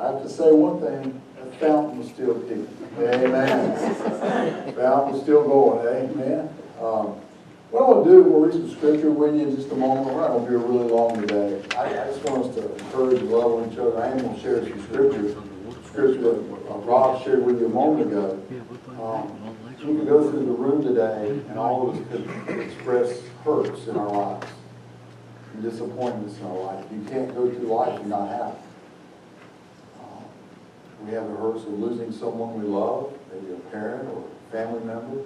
I have to say one thing, the fountain was still kicking. Amen. The fountain was still going. Amen. What I want to do, we'll read some scripture with you in just a moment. We're not going to be really long today. I just want us to encourage and love one another. I am going to share some scripture that Rob shared with you a moment ago. We can go through the room today, and all of us could express hurts in our lives and disappointments in our life. You can't go through life and not happy. We have the hurts of losing someone we love, maybe a parent or a family member.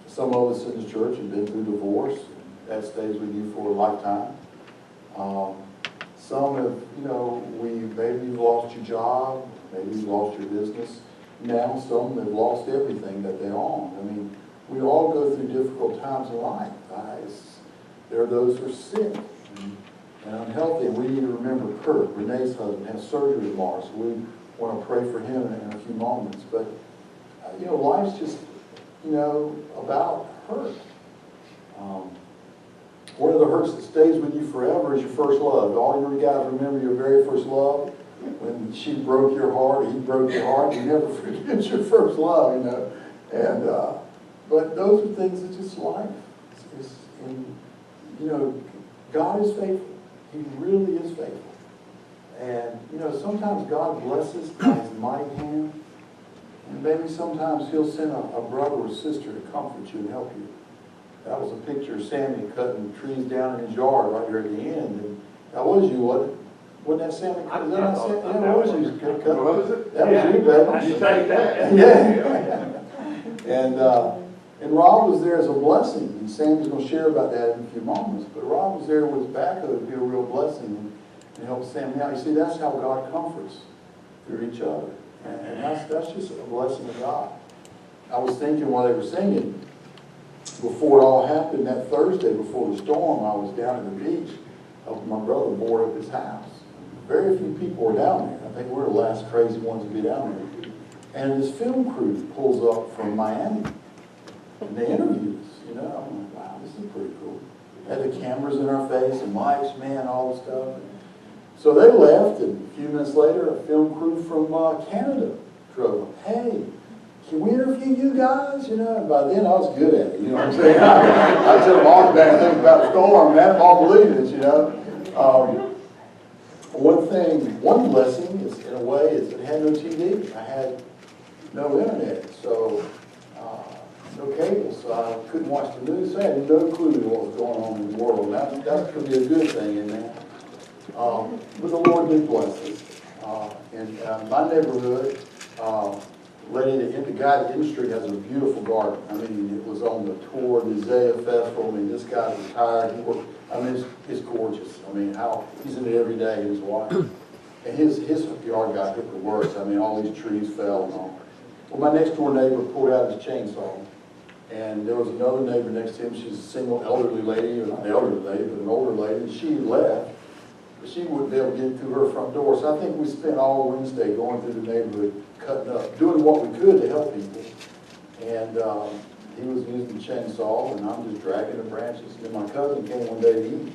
Some of us in the church have been through divorce. That stays with you for a lifetime. Some have, maybe you've lost your job, maybe you've lost your business. Now some have lost everything that they own. I mean, we all go through difficult times in life. There are those who are sick and unhealthy. And we need to remember Kurt, Renee's husband, has surgery tomorrow, so we want to pray for him in a few moments. But, life's just, about hurt. One of the hurts that stays with you forever is your first love. All you guys remember your very first love? When she broke your heart, or he broke your heart, you never forget your first love, And, but those are things that just life. God is faithful. He really is faithful. And, sometimes God blesses by His mighty hand. And maybe sometimes He'll send a brother or sister to comfort you and help you. That was a picture of Sammy cutting trees down in his yard right here at the end. And that was you, wasn't it? Wasn't that Sammy? Was that not Sammy? Yeah, that was you. What was it? That was you, baby. How'd you take that? Yeah. And Rob was there as a blessing. And Sammy's going to share about that in a few moments. But Rob was there with his backhoe to be a real blessing and help Sammy out. You see, that's how God comforts through each other. And that's just a blessing of God. I was thinking while they were singing, before it all happened, that Thursday before the storm, I was down at the beach helping my brother board up his house. Very few people were down there. I think we're the last crazy ones to be down there. And this film crew pulls up from Miami. And they interviewed us, I'm like, wow, this is pretty cool. Had the cameras in our face and mics, man, all the stuff. So they left, and a few minutes later, a film crew from Canada drove up. Hey, can we interview you guys? And by then I was good at it, you know what I'm saying? I said, all the bad things about the storm, man, I'm all believing it, One blessing is, in a way, is it had no TV. I had no internet, so no cable, so I couldn't watch the news. So I had no clue what was going on in the world. That could be a good thing in that. But the Lord did bless us. In my neighborhood, the guy at the industry has a beautiful garden. I mean, it was on the tour of the Isaiah Festival. I mean, this guy's retired. It's gorgeous. I mean, he's in it every day, his wife. And his yard got hit the worst. I mean, all these trees fell and all. Well, my next door neighbor pulled out his chainsaw. And there was another neighbor next to him. She's a single elderly lady, or not an elderly lady, but an older lady. And she left. But she wouldn't be able to get through her front door. So I think we spent all Wednesday going through the neighborhood, cutting up, doing what we could to help people. And he was using the chainsaw, and I'm just dragging the branches. And then my cousin came one day to eat.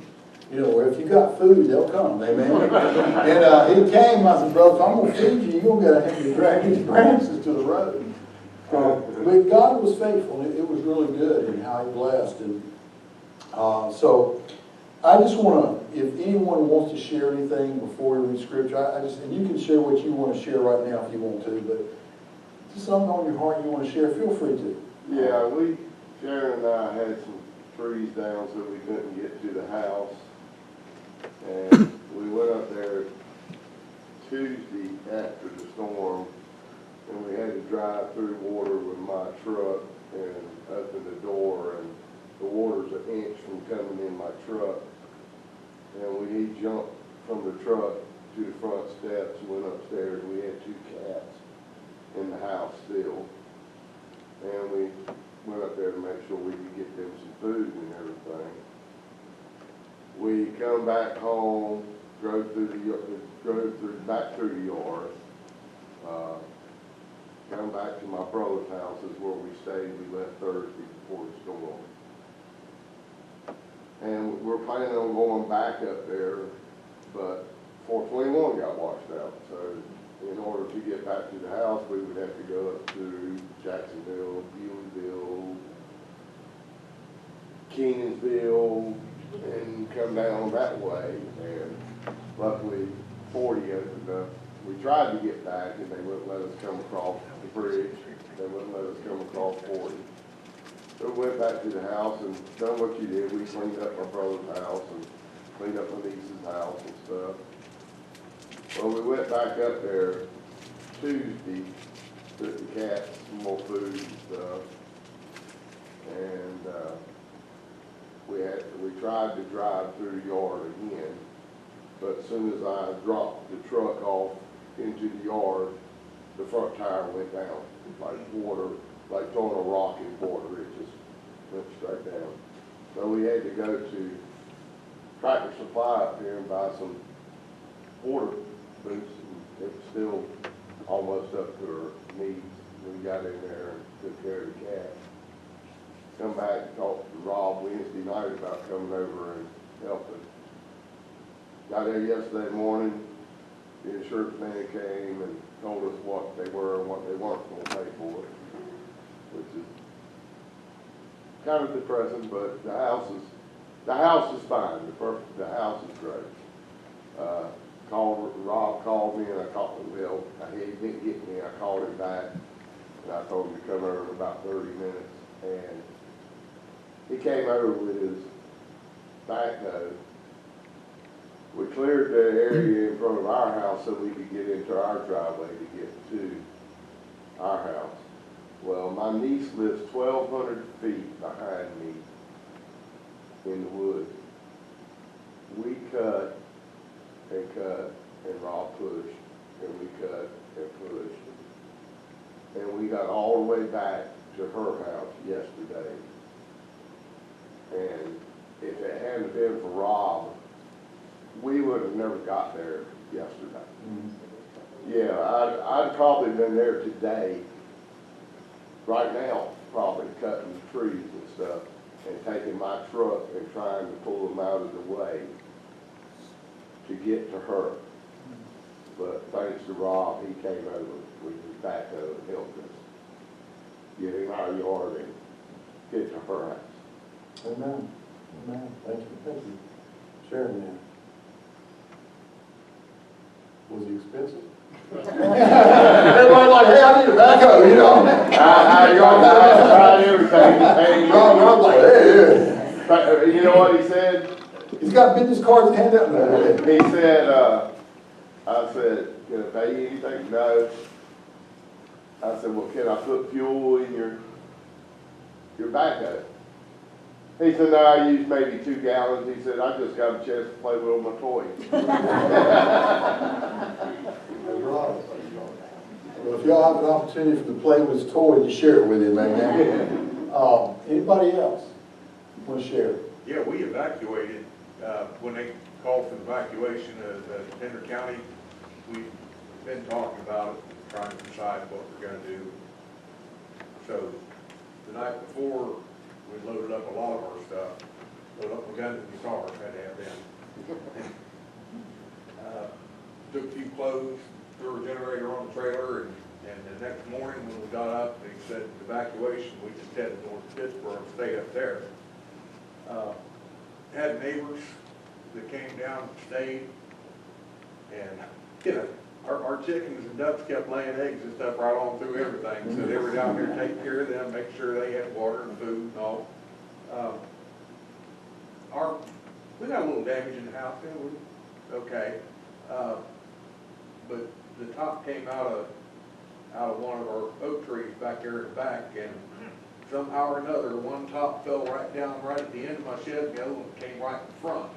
If you got food, they'll come, amen. And he came, I said, brother, if I'm going to feed you, you're going to have to drag these branches to the road. But God was faithful. It was really good in how He blessed. And so I just want to, if anyone wants to share anything before we read Scripture, and you can share what you want to share right now if you want to, but just something on your heart you want to share, feel free to. Yeah, Sharon and I had some trees down so we couldn't get to the house. And we went up there Tuesday after the storm, and we had to drive through water with my truck and open the door, and the water's an inch from coming in my truck. And he jumped from the truck to the front steps and went upstairs. We had 2 cats in the house still. And we went up there to make sure we could get them some food and everything. We come back home, drove back through the yard, come back to my brother's house is where we stayed. We left Thursday before the storm. And we're planning on going back up there, but 421 got washed out. So in order to get back to the house, we would have to go up to Jacksonville, Ewingville, Kenansville, and come down that way. And luckily, 40 opened up. We tried to get back, and they wouldn't let us come across the bridge. They wouldn't let us come across 40. So we went back to the house and done what you did. We cleaned up my brother's house and cleaned up my niece's house and stuff. Well, we went back up there Tuesday, took the cats some more food and stuff. And we tried to drive through the yard again, but as soon as I dropped the truck off into the yard, the front tire went down, like water, like throwing a rock in water. It just went straight down. So we had to go to Tractor Supply up here and buy some water boots. And it was still almost up to her knees. We got in there and took care of the cat. Come back and talked to Rob Wednesday night about coming over and helping. Got there yesterday morning. The insurance man came and told us what they were and what they weren't going to pay for it, which is kind of depressing. But the house is fine. The house is great. Rob called me and I called him. Well, he didn't get me. I called him back and I told him to come over in about 30 minutes. And he came over with his backhoe. We cleared the area in front of our house so we could get into our driveway to get to our house. Well, my niece lives 1,200 feet behind me in the woods. We cut, and Rob pushed, and we cut and pushed. And we got all the way back to her house yesterday. And if it hadn't been for Rob, we would have never got there yesterday. Yeah, I'd probably been there today, right now, probably cutting trees and stuff, and taking my truck and trying to pull them out of the way to get to her. But thanks to Rob, he came over with his backhoe and helped us get in our yard and get to her house. Amen. Amen. Thank you sharing that. Was he expensive? Everybody's like, hey, I need a backhoe, you know? I tried everything. Rob's like, hey. You know what he said? He's got business cards to hand out there. He said, I said, can I pay you anything? No. I said, well, can I put fuel in your backhoe? He said, no, I used maybe 2 gallons. He said, I just got a chance to play with all my toys. That's right. Well, if y'all have an opportunity for to play with his toy, just share it with him, man. Anybody else want to share? Yeah, we evacuated, when they called for the evacuation of Pender County. We've been talking about it, trying to decide what we're going to do. So the night before, we loaded up a lot of our stuff, loaded up the guns and guitars, had to have them. Took a few clothes, threw a generator on the trailer, and the next morning when we got up, they said evacuation, we just headed north to Pittsburgh and stayed up there. Had neighbors that came down and stayed, and our chickens and ducks kept laying eggs and stuff right on through everything. So they were down here taking care of them, make sure they had water and food and all. We got a little damage in the house, okay. But the top came out of one of our oak trees back there in the back, and somehow or another, one top fell right down right at the end of my shed, and the other one came right in front.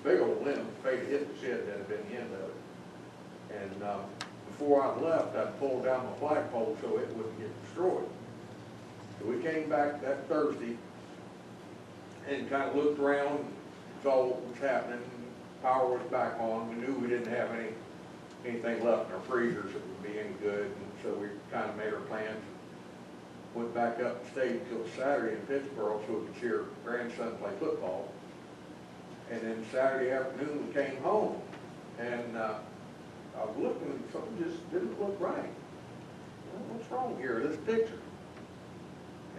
Big old limb, afraid to hit the shed, that had been the end of it. And before I left, I pulled down my flagpole so it wouldn't get destroyed. So we came back that Thursday and kind of looked around, saw what was happening. Power was back on. We knew we didn't have anything left in our freezers that would be any good, and so we kind of made our plans. Went back up and stayed until Saturday in Pittsburgh so we could see our grandson play football. And then Saturday afternoon we came home, And, I was looking and something just didn't look right. Well, what's wrong here, this picture?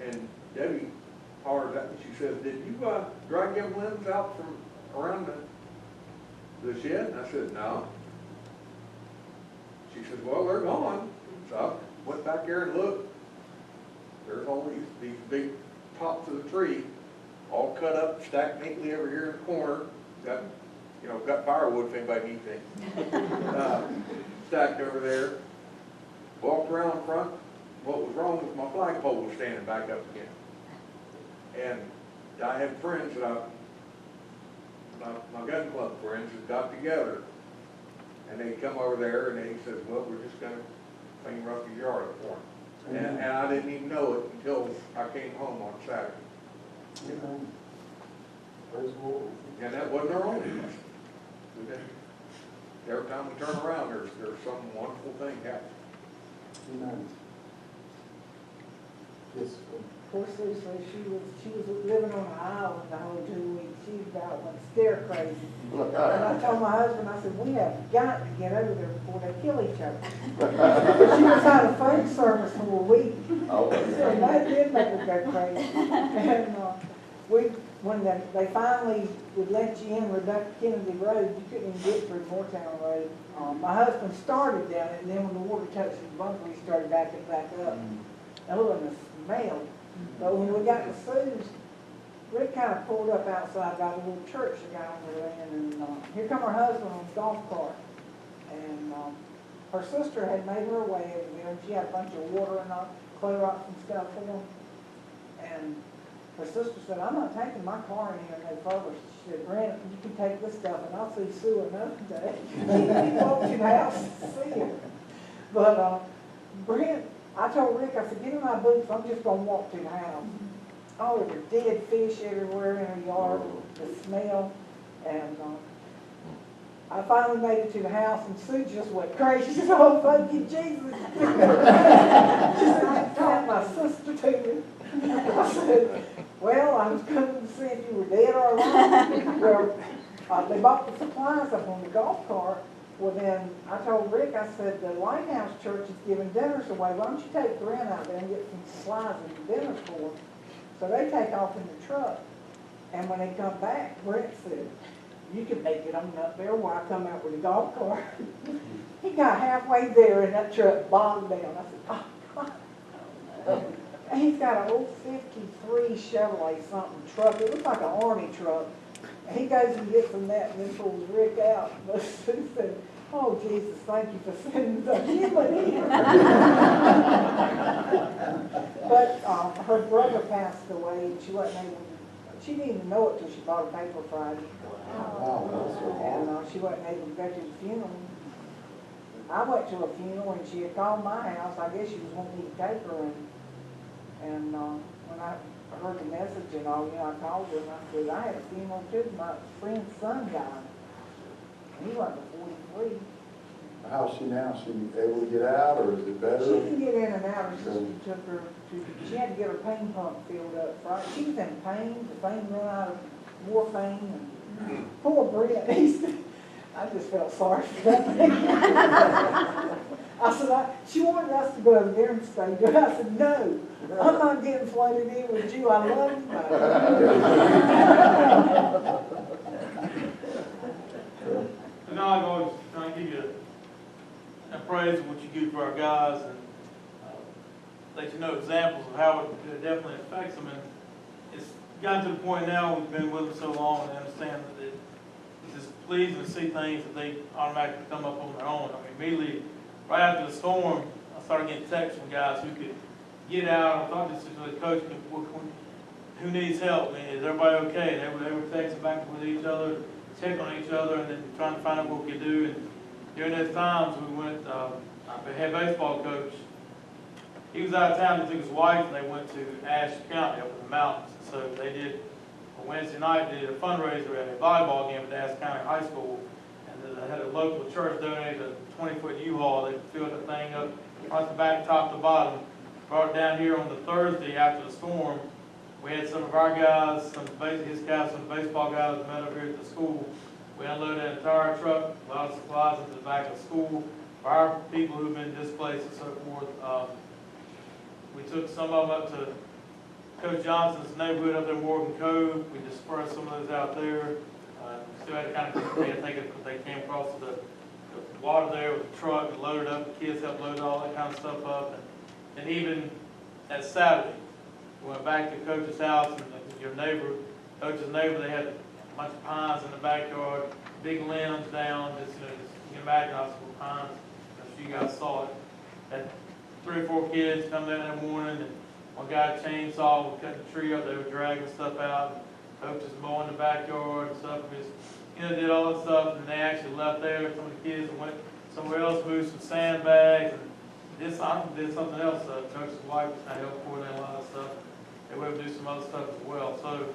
And Debbie hollered at me, she said, did you, drag them limbs out from around the shed? And I said, no. She said, well, they're gone. So I went back there and looked. There's all these big tops of the tree, all cut up, stacked neatly over here in the corner. Got firewood if anybody needs any. Stacked over there. Walked around front. What was wrong was my flagpole was standing back up again. And I had friends that my gun club friends that got together, and they come over there and they said, well, we're just gonna clean Rusty's yard up for him. And I didn't even know it until I came home on Saturday. Amen. Praise the Lord. And that wasn't our only one. Every time we turn around, there's some wonderful thing happening. Amen. Yes. Poor Cicely, she was living on an island the whole 2 weeks. She about went stare crazy. And I told my husband, I said, we have got to get over there before they kill each other. She was had a phone service for a week. Oh, So that did make her go crazy. And when they finally would let you in Reduct Kennedy Road, you couldn't even get through Moortown Road. My husband started down it, and then when the water touched the bunker, he started backing back up. Oh, and the smell. But when we got to Sue's, Rick kind of pulled up outside by the little church that got on the land, and here come her husband on his golf cart. And her sister had made her way over there, and she had a bunch of water and clay rocks and stuff for them. And her sister said, I'm not taking my car in here no further. She said, Brent, you can take this stuff, and I'll see Sue another day. He walked in the house to see her. But Brent, I told Rick, I said, get in my boots, I'm just going to walk to the house. Oh, there were dead fish everywhere in her yard, the smell. And I finally made it to the house, and Sue just went crazy. She said, oh, thank you, Jesus. She said, I found my sister to me. I said, well, I was coming to see if you were dead or alive. Well, they bought the supplies up on the golf cart. Well, then I told Rick, I said, the Lighthouse Church is giving dinners away. Why don't you take Brent out there and get some supplies and dinners for them? So they take off in the truck. And when they come back, Brent said, you can make it on up there while I come out with a golf cart. He got halfway there and that truck bogged down. I said, oh, God. And he's got an old 53 Chevrolet something truck. It looks like an army truck. And he goes and gets him that and then pulls Rick out. But Sue said, oh, Jesus, thank you for sending the human here. But her brother passed away and she wasn't able to, she didn't even know it till she bought a paper Friday. Wow, that's so hard. And she wasn't able to go to the funeral. I went to a funeral and she had called my house. I guess she was wanting me to take her. And when I heard the message and all, I called her and I said, I had a funeral too. My friend's son died. And he wasn't but 43. How's she now? She able to get out, or is it better? She can get in and out. Her sister took her she had to get her pain pump filled up. Right? She was in pain. The thing ran out of morphine. And poor Brent. I just felt sorry for that. I said, she wanted us to go over there and stay good. I said, no, I'm not getting flooded in with you. I love you. And now I'm always trying to give you a praise of what you do for our guys and let you know examples of how it definitely affects them. And it's gotten to the point now, we've been with them so long and understand that it's just pleasing to see things that they automatically come up on their own. I mean, immediately, right after the storm, I started getting texts from guys who could get out. I thought this was the coach who needs help. I mean, is everybody okay? They were texting back with each other, check on each other, and then trying to find out what we could do. And during those times, we went, our head baseball coach, he was out of town. He took his wife, and they went to Ashe County up in the mountains. So they did, on Wednesday night, they did a fundraiser at a volleyball game at Ashe County High School. And they had a local church donate a 20-foot U-Haul. They filled the thing up, front to back, top to bottom. Brought it down here on the Thursday after the storm. We had some of our guys, his guys, some baseball guys met up here at the school. We unloaded an entire truck, a lot of supplies into the back of the school for our people who've been displaced and so forth. We took some of them up to Coach Johnson's neighborhood up there in Morgan Cove. We dispersed some of those out there. Still had to kind of take it because they came across the water there with the truck and loaded up. The kids helped load all that kind of stuff up. And even that Saturday, we went back to Coach's house and Coach's neighbor, they had a bunch of pines in the backyard, big limbs down, just, you can imagine how some pines, I'm sure you guys saw it. Had 3 or 4 kids come down that morning, and one guy had a chainsaw, was cutting the tree up, they were dragging stuff out. Coach was mowing the backyard and stuff, just, did all that stuff, and they actually left there. Some of the kids went somewhere else, moved some sandbags, and did something else. Coach's wife was kind of helping coordinate a lot of stuff. They were able to do some other stuff as well. So,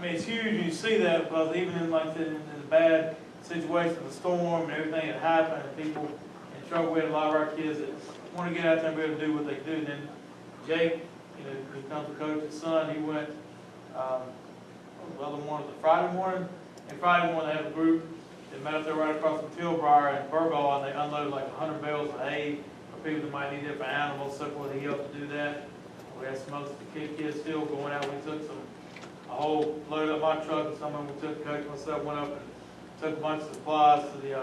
it's huge when you see that, because even in, like I said, in the bad situation, the storm and everything that happened, and people in trouble, we had a lot of our kids that want to get out there and be able to do what they do. And then Jake, who comes to Coach's son, he went, Friday morning, and Friday morning they had a group that met up there right across from Tilbriar and Burgaw, and they unloaded like 100 bales of hay for people that might need different animals, so forth. He helped to do that. We had some other kids still going out. We took a whole load up my truck, and some of them we took. Coach and myself went up and took a bunch of supplies to the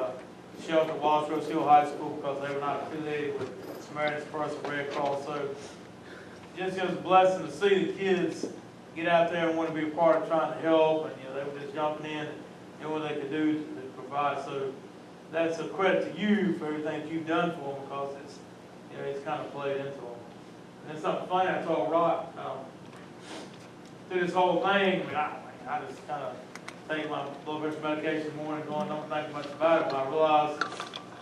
shelter at Wallace Rose Hill High School, because they were not affiliated with Samaritan's Purse or Red Cross. So just it was a blessing to see the kids get out there and want to be a part of trying to help, and they were just jumping in and doing what they could do to provide. So that's a credit to you for everything that you've done for them, because it's kind of played into them. And it's something funny I told Rock through this whole thing. I just kind of take my blood pressure medication in the morning, going, don't think much about it. But I realized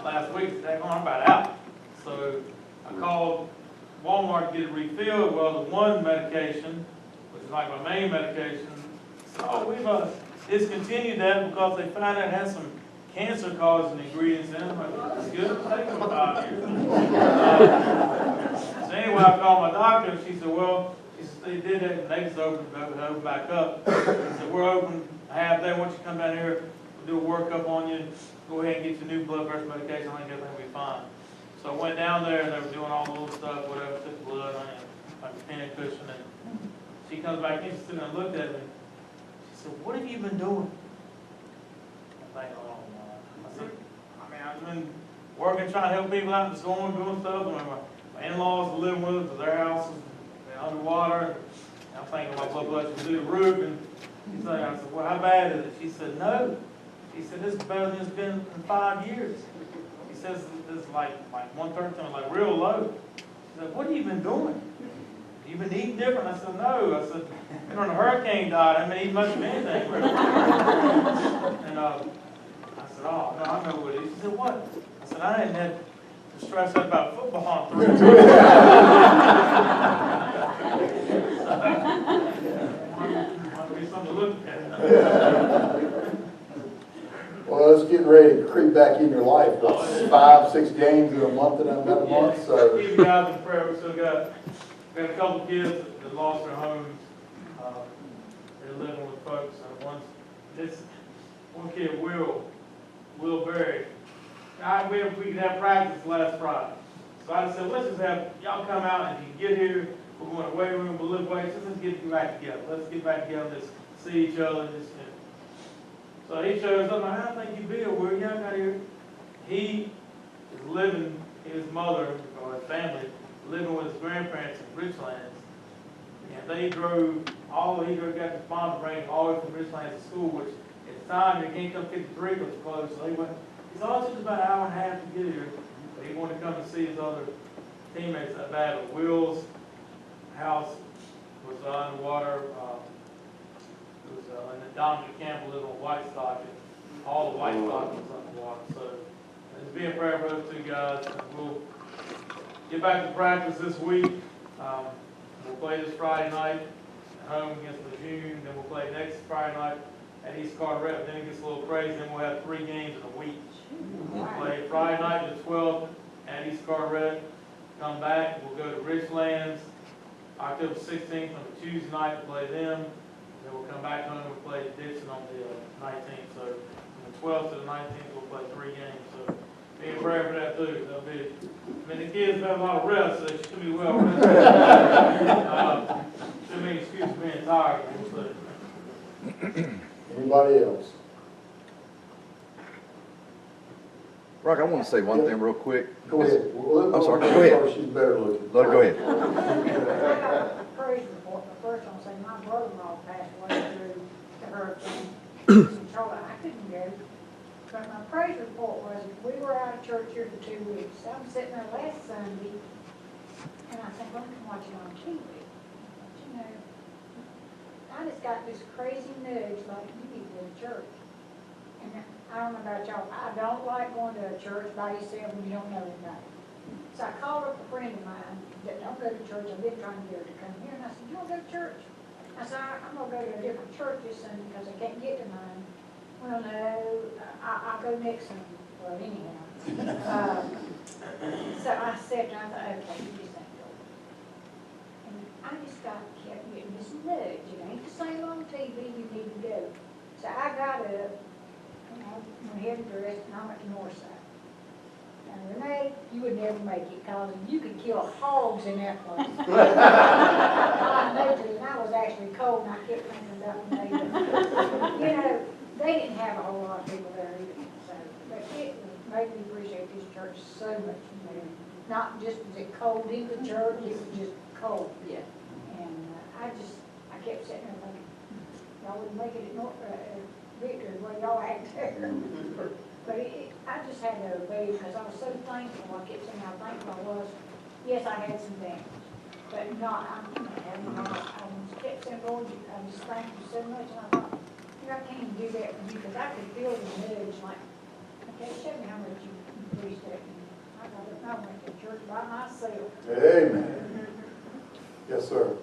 last week that I'm about out. So I called Walmart to get it refilled. Well, the one medication, which is like my main medication, so we've discontinued that because they found out it has some cancer-causing ingredients in it. I'm like, well, that's good. It's taking about 5 years. So anyway, I called my doctor, and she said, well, they did it, and they just opened back up. She said, we're open a half day. Once you come down here, we'll do a workup on you. Go ahead and get your new blood pressure medication. I think everything will be fine. So I went down there, and they were doing all the little stuff, whatever, took the blood, like a penny cushion, and she comes back in, she stood there and looked at me. She said, what have you been doing? I'm thinking, oh, I said, I've been working, trying to help people out in the storm, doing stuff. My in-laws were living with us, their house was underwater. I'm thinking my blood pressure was through the roof. And I said, well, how bad is it? She said, no. She said, this is better than it's been in 5 years. He says, this is like 113, like real low. She said, what have you been doing? You been eating different? I said, no. I said, when a hurricane died, I haven't eaten much of anything. Really. And I said, oh, no, I know what it is. She said, what? I said, I hadn't had to stress out about football in 3 years. Might be something to look at. Well, it's getting ready to creep back in your life. That's 5, 6 games in a month, and about a month, so. Keep you guys in prayer. We still got a couple of kids that lost their homes. They're living with folks. One kid, Will Berry. We could have practice last Friday. So I said, let's just have y'all come out, and if you get here, we're going to the weight room, we'll lift weights. Let's get back together. Let's get back together, just see each other. So he shows up, and I think you'd be here. We're young out here. He is living, his mother, or his family, living with his grandparents in Richlands. And they drove, got the sponsor to bring all the way from Richlands to school, which at the time, they can't come 53 because it's close. So he went, it's all just about an hour and a half to get here. But he wanted to come and see his other teammates that bad. But Will's house was underwater. It was and Dominic Campbell lived on White Stock, and all the White Stock was underwater. So just be in prayer for those 2 guys. And we'll get back to practice this week. We'll play this Friday night at home against Lejeune. Then we'll play next Friday night at East Carteret. Then it gets a little crazy. Then we'll have 3 games in a week. We'll play Friday night the 12th at East Carteret. Come back. We'll go to Richlands October 16th on a Tuesday night to play them. Then we'll come back home and we'll play Dixon on the 19th. So from the 12th to the 19th, we'll play 3 games. So be in prayer for that too. That'll be, I mean, the kids have a lot of rest, so they should be well rested. Shouldn't be an excuse for being tired. So. Anybody else? Rock, I want to say one thing real quick. Go ahead. Well, I'm sorry, go ahead. She's better looking. Look, go ahead. I got a praise report, but first I'll say my brother-in-law passed away through the hurricane. In Charlotte, I couldn't go. But my praise report was, we were out of church here for 2 weeks. I'm sitting there last Sunday, and I said, well, I can watch it on TV. But you know, I just got this crazy nudge, like, you need to go to church. And I don't know about y'all, I don't like going to a church by yourself when you don't know anybody. So I called up a friend of mine that don't go to church. I've been trying to get her to come here, and I said, you want to go to church? I said, I'm gonna go to a different church this Sunday because I can't get to mine. Well, no, I'll go next Sunday. Well, anyhow. So I said, I thought, okay, you just ain't go. And I just kept getting this nudge. It ain't the same on TV, you need to go. So I got up, and I went ahead and dressed, and I went to Northside. Now, Renee, you would never make it, because you could kill hogs in that place. I moved it, and I was actually cold, and I kept thinking about Renee. You know, they didn't have a whole lot of people there either, so, but it made me appreciate this church so much more. Not just was it cold in the church, it was just cold. Yeah. And I kept sitting there thinking, y'all wouldn't make it at Victory where y'all act there. But I just had to obey because I was so thankful. I kept saying how thankful I was. Yes, I had some damage, but not, I kept saying, Lord, I just thank you so much. And I thought, I can't even do that for you because I could feel the nudge like, okay, show me how much you appreciate me. I went to church by myself. Amen. Yes, sir.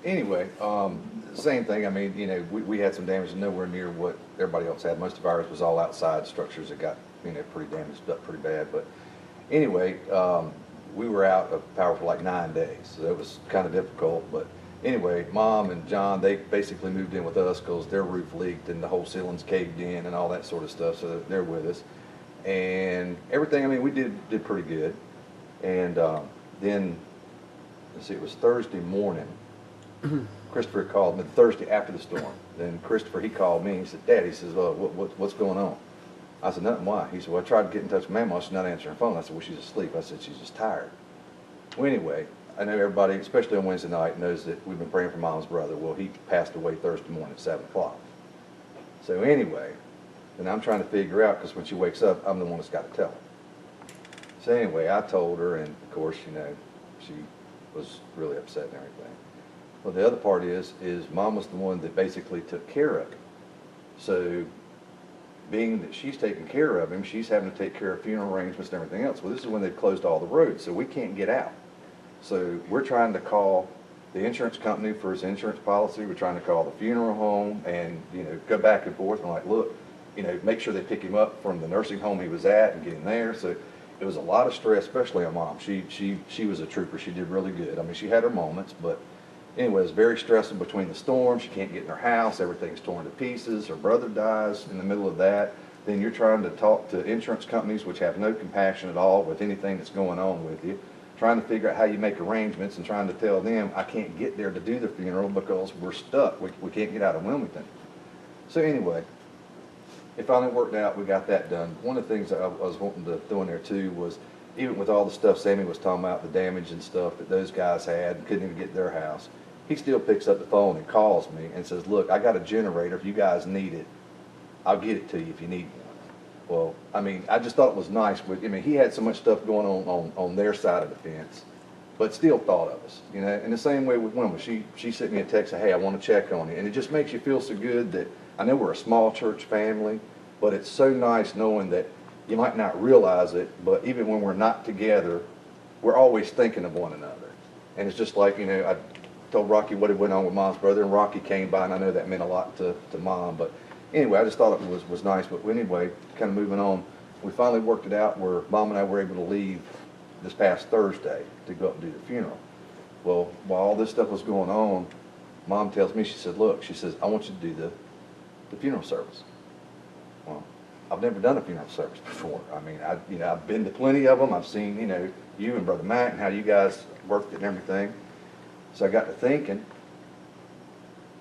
Anyway, same thing. I mean, you know, we had some damage nowhere near what everybody else had. Most of ours was all outside structures that got, you know, pretty damaged up pretty bad. But anyway, we were out of power for like 9 days, so it was kind of difficult. But anyway, Mom and John, they basically moved in with us because their roof leaked and the whole ceilings caved in and all that sort of stuff, so they're with us. And everything, I mean, we did pretty good. And then, let's see, it was Thursday morning. Christopher called me, Thursday after the storm. Then Christopher, he called me, he said, Dad, he says, what's going on? I said, nothing, why? He said, well, I tried to get in touch with Mama, she's not answering her phone. I said, well, she's asleep. I said, she's just tired. Well, anyway, I know everybody, especially on Wednesday night, knows that we've been praying for Mom's brother. Well, he passed away Thursday morning at 7 o'clock. So anyway, then I'm trying to figure out, because when she wakes up, I'm the one that's got to tell her. So anyway, I told her, and of course, you know, she was really upset and everything. Well, the other part is Mom was the one that basically took care of him. So being that she's taking care of him, she's having to take care of funeral arrangements and everything else. Well, this is when they've closed all the roads, so we can't get out. So we're trying to call the insurance company for his insurance policy. We're trying to call the funeral home and, you know, go back and forth and like, look, you know, make sure they pick him up from the nursing home he was at and get him there. So it was a lot of stress, especially on Mom. She was a trooper. She did really good. I mean, she had her moments, but anyway, it was very stressful between the storms. She can't get in her house. Everything's torn to pieces. Her brother dies in the middle of that. Then you're trying to talk to insurance companies, which have no compassion at all with anything that's going on with you, trying to figure out how you make arrangements and trying to tell them, I can't get there to do the funeral because we're stuck. We can't get out of Wilmington. So anyway, it finally worked out. We got that done. One of the things that I was wanting to throw in there too was, even with all the stuff Sammy was talking about, the damage and stuff that those guys had and couldn't even get their house, he still picks up the phone and calls me and says, look, I got a generator. If you guys need it, I'll get it to you if you need one. Well, I mean, I just thought it was nice. I mean, he had so much stuff going on their side of the fence, but still thought of us, you know. In the same way with Wilma, she sent me a text, hey, I want to check on you. And it just makes you feel so good that, I know we're a small church family, but it's so nice knowing that you might not realize it, but even when we're not together, we're always thinking of one another. And it's just like, you know, I told Rocky what had went on with Mom's brother, and Rocky came by, and I know that meant a lot to Mom. But anyway, I just thought it was nice. But anyway, kind of moving on, we finally worked it out where Mom and I were able to leave this past Thursday to go up and do the funeral. Well, while all this stuff was going on, Mom tells me, she said, look, she says, I want you to do the funeral service. Well, I've never done a funeral service before. I mean, I've been to plenty of them. I've seen, you and Brother Matt and how you guys worked it and everything. So I got to thinking,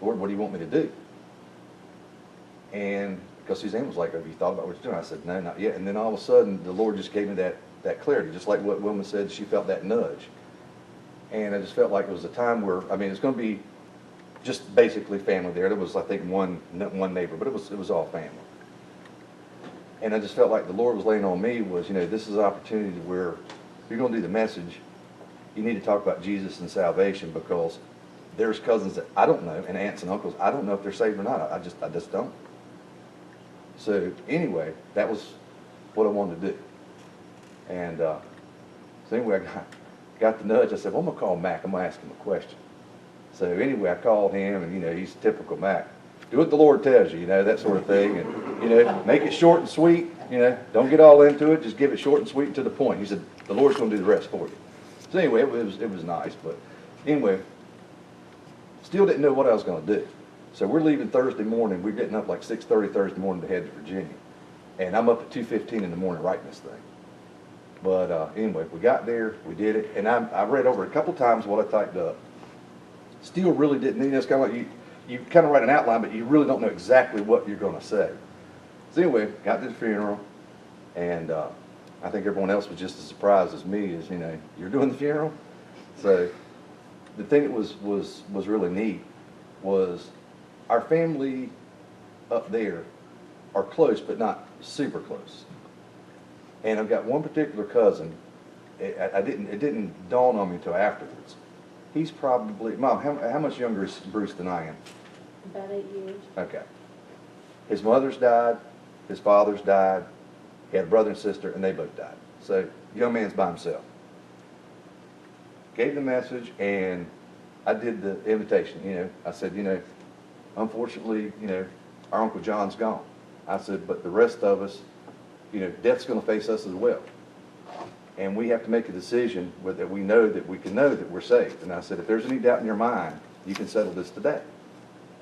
Lord, what do you want me to do? And because Suzanne was like, have you thought about what you're doing? I said, no, not yet. And then all of a sudden, the Lord just gave me that clarity, just like what Wilma said, she felt that nudge. And I just felt like it was a time where, it's going to be just basically family there. There was, I think, one neighbor, but it was all family. And I just felt like the Lord was laying on me was, this is an opportunity where if you're going to do the message, you need to talk about Jesus and salvation, because there's cousins that I don't know and aunts and uncles, I don't know if they're saved or not. I just don't. So anyway, that was what I wanted to do. And so anyway, I got the nudge. I said, well, I'm going to call Mac. I'm going to ask him a question. So anyway, I called him, and, he's typical Mac. Do what the Lord tells you, that sort of thing. And, make it short and sweet. Don't get all into it. Just give it short and sweet and to the point. He said, the Lord's going to do the rest for you. So anyway, it was nice. But anyway, still didn't know what I was going to do. So we're leaving Thursday morning. We're getting up like 6:30 Thursday morning to head to Virginia. And I'm up at 2:15 in the morning writing this thing. But anyway, we got there, we did it, and I read over a couple times what I typed up. Still really didn't, it's kind of like you kind of write an outline, but you really don't know exactly what you're going to say. So anyway, got to the funeral, and I think everyone else was just as surprised as me as, you're doing the funeral? So the thing that was really neat was our family up there are close, but not super close. And I've got one particular cousin. It didn't dawn on me until afterwards. He's probably, Mom, how much younger is Bruce than I am? About 8 years. Okay. His mother's died. His father's died. He had a brother and sister, and they both died. So young man's by himself. Gave the message, and I did the invitation. I said, unfortunately, our Uncle John's gone. I said, but the rest of us, death's going to face us as well. And we have to make a decision that we know that we can know that we're saved. And I said, if there's any doubt in your mind, you can settle this today.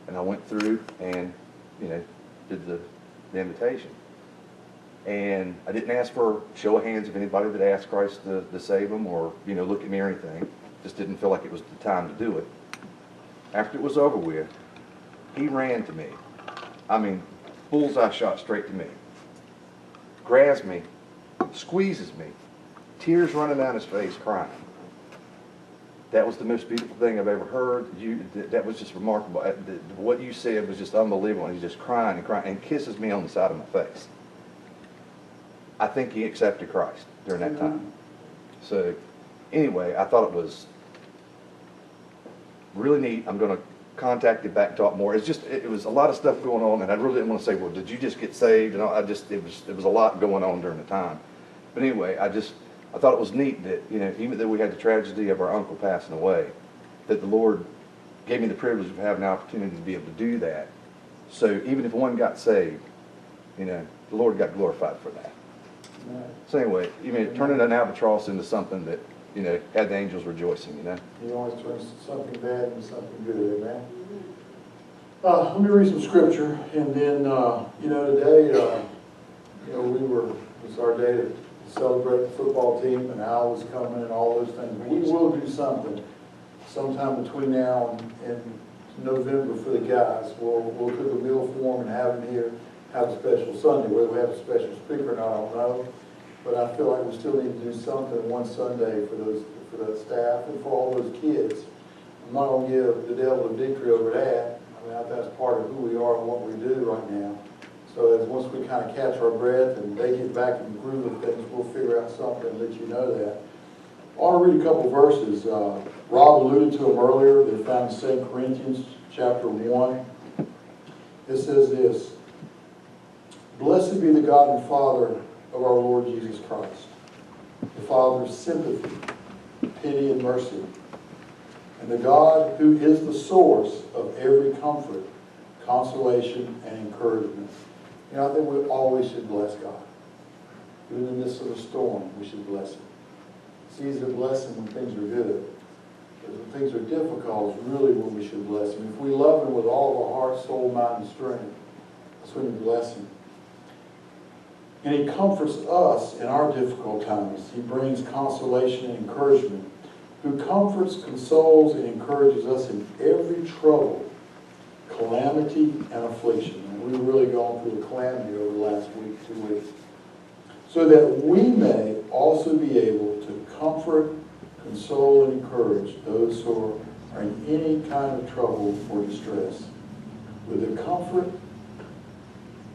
And I went through and, did the invitation. And I didn't ask for a show of hands of anybody that asked Christ to save them or, look at me or anything. Just didn't feel like it was the time to do it. After it was over with, he ran to me. Bullseye shot straight to me. Grabs me, squeezes me, tears running down his face, crying. That was the most beautiful thing I've ever heard. That was just remarkable. What you said was just unbelievable. And he's just crying and crying and kisses me on the side of my face. I think he accepted Christ during that time. So anyway, I thought it was really neat. I'm going to contact him back and talk more. It was a lot of stuff going on, and I really didn't want to say, well, did you just get saved? And it was a lot going on during the time. But anyway, I thought it was neat that, even though we had the tragedy of our uncle passing away, that the Lord gave me the privilege of having the opportunity to be able to do that. So even if one got saved, the Lord got glorified for that. Right. So anyway, turning an albatross into something that, had the angels rejoicing, He always turns something bad into something good, amen? Let me read some scripture, and then, today, it's our day to celebrate the football team, and Al was coming and all those things. We will do something sometime between now and November for the guys. We'll cook a meal for them and have them here, have a special Sunday. Whether we have a special speaker or not, I don't know. But I feel like we still need to do something one Sunday for the staff and for all those kids. I'm not going to give the devil a victory over that. That's part of who we are and what we do right now. So as once we kind of catch our breath and they get back in the groove of things, we'll figure out something and let you know that. I want to read a couple verses. Rob alluded to them earlier. They're found in 2 Corinthians chapter 1. It says this: Blessed be the God and Father of our Lord Jesus Christ, the Father of sympathy, pity, and mercy, and the God who is the source of every comfort, consolation, and encouragement. I think we always should bless God. Even in the midst of a storm, we should bless Him. It's easy to bless Him when things are good. Because when things are difficult, it's really when we should bless him. If we love him with all of our heart, soul, mind, and strength, that's when you bless him. And he comforts us in our difficult times. He brings consolation and encouragement. Who comforts, consoles, and encourages us in every trouble, calamity, and affliction. And we've really gone through a calamity over the last week, 2 weeks. So that we may also be able to comfort, console, and encourage those who are in any kind of trouble or distress. With the comfort,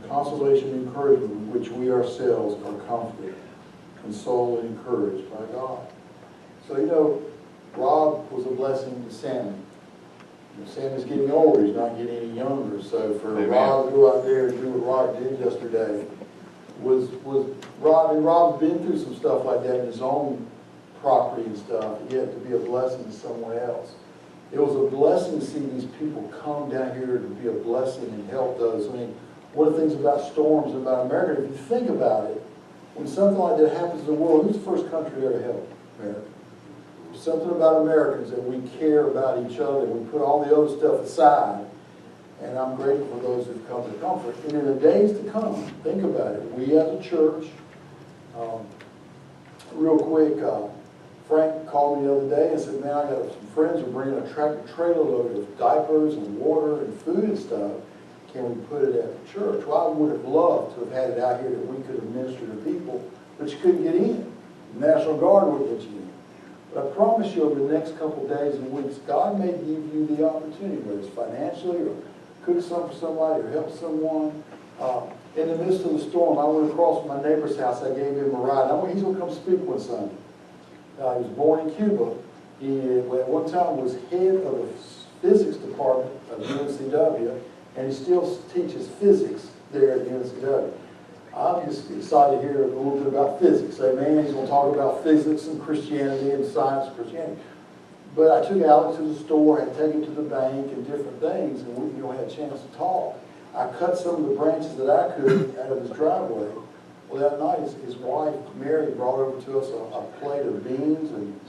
consolation, and encouragement with which we ourselves are comforted, consoled, and encouraged by God. So, you know, Rob was a blessing to Sammy. You know, Sammy's getting older, he's not getting any younger. So for Amen. Rob to go out there and do what Rob did yesterday was Rob, and Rob's been through some stuff like that in his own property and stuff. He had to be a blessing to someone else. It was a blessing to see these people come down here to be a blessing and help those. I mean, one of the things about storms and about America, if you think about it, when something like that happens in the world, who's the first country there to help? America. There's something about Americans that we care about each other. We put all the other stuff aside. And I'm grateful for those who've come to comfort. And in the days to come, think about it. We as a church, real quick, Frank called me the other day and said, man, I got some friends who are bringing a tractor trailer load of diapers and water and food and stuff. Can we put it at the church? Well, I would have loved to have had it out here that we could have ministered to people, but you couldn't get in. The National Guard wouldn't let you in. But I promise you over the next couple of days and weeks, God may give you the opportunity, whether it's financially or cook something for somebody or help someone. In the midst of the storm, I went across from my neighbor's house. I gave him a ride. He's going to come speak one Sunday. He was born in Cuba. He, at one time, was head of the physics department of UNCW, and he still teaches physics there at UNCW. I'm just excited to hear a little bit about physics. Amen. He's going to talk about physics and Christianity and science and Christianity. But I took Alex to the store, had taken him to the bank and different things, and we had a chance to talk. I cut some of the branches that I could out of his driveway. Well, that night, his wife, Mary, brought over to us a plate of beans and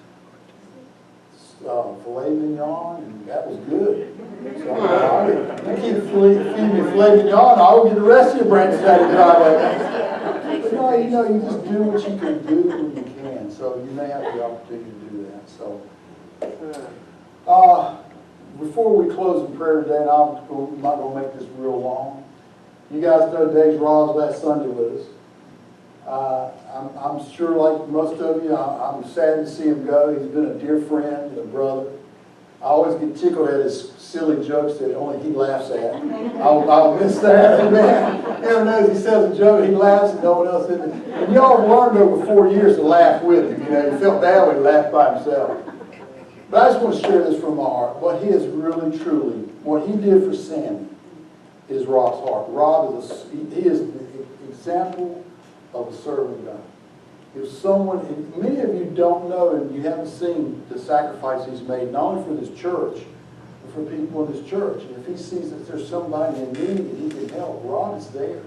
filet mignon, and that was good. So you keep feeding me filet mignon, I'll get the rest of your branches out of the driveway. But no, you know, you just do what you can do when you can. So you may have the opportunity to do that. So. Before we close in prayer today, and I'm not going to make this real long, you guys know Dave's Rob's last Sunday with us. I'm sure, like most of you, I'm sad to see him go. He's been a dear friend and a brother. I always get tickled at his silly jokes that only he laughs at. I'll miss that. Amen. Never knows he says a joke, he laughs, and no one else did. And y'all have learned over 4 years to laugh with him. You know, you felt bad when he laughed by himself. But I just want to share this from my heart. What he is really, truly, what he did for Sammy is Rob's heart. Rob he is the example of a servant of God. If someone, and many of you don't know and you haven't seen the sacrifice he's made, not only for this church, but for people in this church. And if he sees that there's somebody in need and he can help, Rob is there.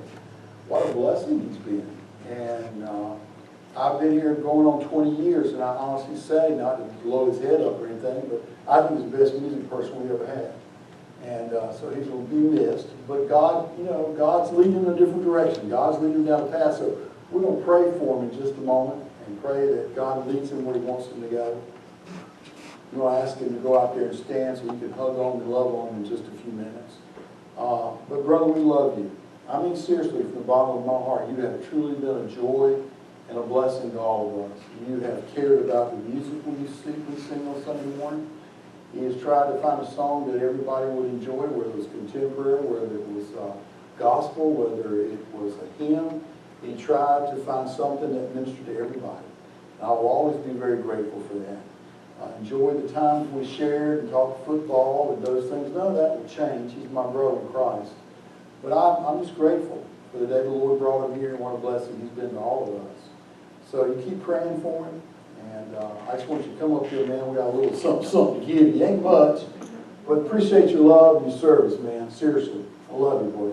What a blessing he's been. And I've been here going on 20 years, and I honestly say, not to blow his head up or anything, but I think he's the best music person we ever had. And so he's going to be missed. But God, you know, God's leading in a different direction. God's leading him down a path. So we're going to pray for him in just a moment and pray that God leads him where he wants him to go. We're going to ask him to go out there and stand so we can hug on him and love on him in just a few minutes. But brother, we love you. I mean, seriously, from the bottom of my heart, you have truly been a joy and a blessing to all of us. You have cared about the music we sing on Sunday morning. He has tried to find a song that everybody would enjoy, whether it was contemporary, whether it was gospel, whether it was a hymn. He tried to find something that ministered to everybody. And I will always be very grateful for that. Enjoy the times we shared and talked football and those things. None of that will change. He's my brother in Christ. But I'm just grateful for the day the Lord brought him here and what a blessing he's been to all of us. So you keep praying for him. And I just want you to come up here, man. We got a little something to give you. Ain't much, but appreciate your love and your service, man. Seriously. I love you, boy.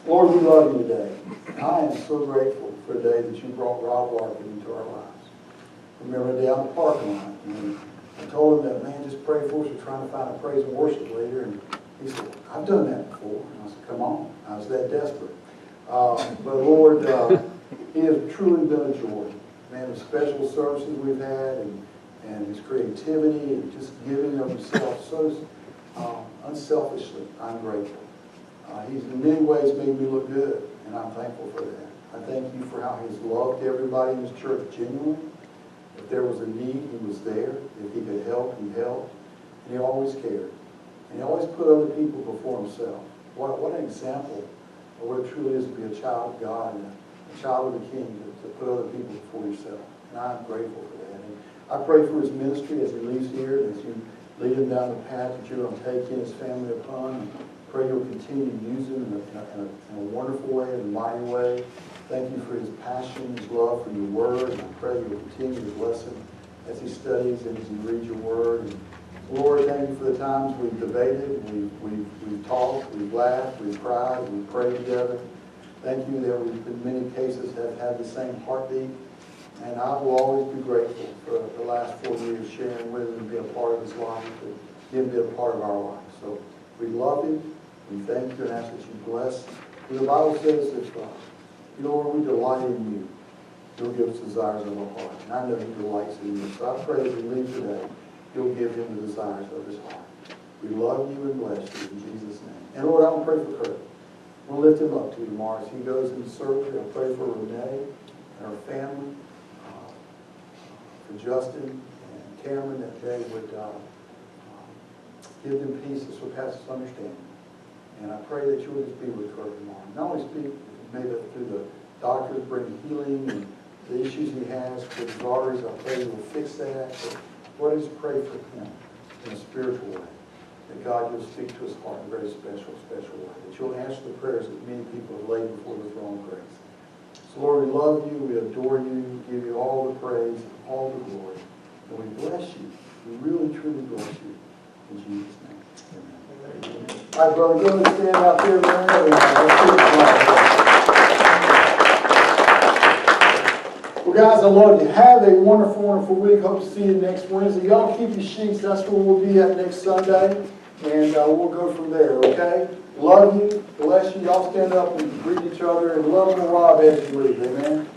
Lord, we love you today. I am so so grateful for the day that you brought Rob Larkin into our lives. Remember the day out in the parking lot, and I told him that, man, just pray for us. We're trying to find a praise and worship leader. And he said, I've done that before. And I said, come on. I was that desperate. But Lord, he has truly been a joy. Man, the special services we've had and his creativity and just giving of himself so unselfishly, I'm grateful. He's in many ways made me look good, and I'm thankful for that. I thank you for how he's loved everybody in his church genuinely. If there was a need, he was there. If he could help, he helped. And he always cared. And he always put other people before himself. What an example of what it truly is to be a child of God and a child of the King, to put other people before yourself. And I'm grateful for that. And I pray for his ministry as he leaves here, and as you lead him down the path that you're going to take him and his family upon. And pray you'll continue to use him in a wonderful way, in a mighty way. Thank you for his passion, his love for your word. And I pray you'll continue to bless him as he studies and as he reads your word. And Lord, thank you for the times we've debated, we've talked, we've laughed, we've cried, we've prayed together. Thank you that we've, in many cases, have had the same heartbeat. And I will always be grateful for the last 4 years sharing with him and be a part of his life, and him be a part of our life. So we love him. We thank you and ask that you bless. And the Bible says that, Lord, we delight in you. You'll give us desires of our heart. And I know he delights in you. So I pray as we leave today, you'll give him the desires of his heart. We love you and bless you in Jesus' name. And Lord, I want to pray for Kurt. We'll lift him up to you tomorrow as he goes into surgery. I'll pray for Renee and her family, for Justin and Cameron, that they would give them peace that surpasses understanding. And I pray that you will just be with Kurt tomorrow. Not only speak maybe through the doctors, bring healing and the issues he has with his arteries. I pray you will fix that. But Lord, I just pray for him in a spiritual way. That God, you'll speak to his heart in a very special, special way. That you'll answer the prayers that many people have laid before the throne of grace. So Lord, we love you, we adore you, we give you all the praise and all the glory. And we bless you. We really, truly bless you. In Jesus' name. Amen. All right, brother, go and stand out there, man. Well, guys, I love you. Have a wonderful, wonderful week. Hope to see you next Wednesday. Y'all keep your sheets. That's where we'll be at next Sunday. And we'll go from there, okay? Love you. Bless you. Y'all stand up and greet each other. And love and Rob as you leave. Amen.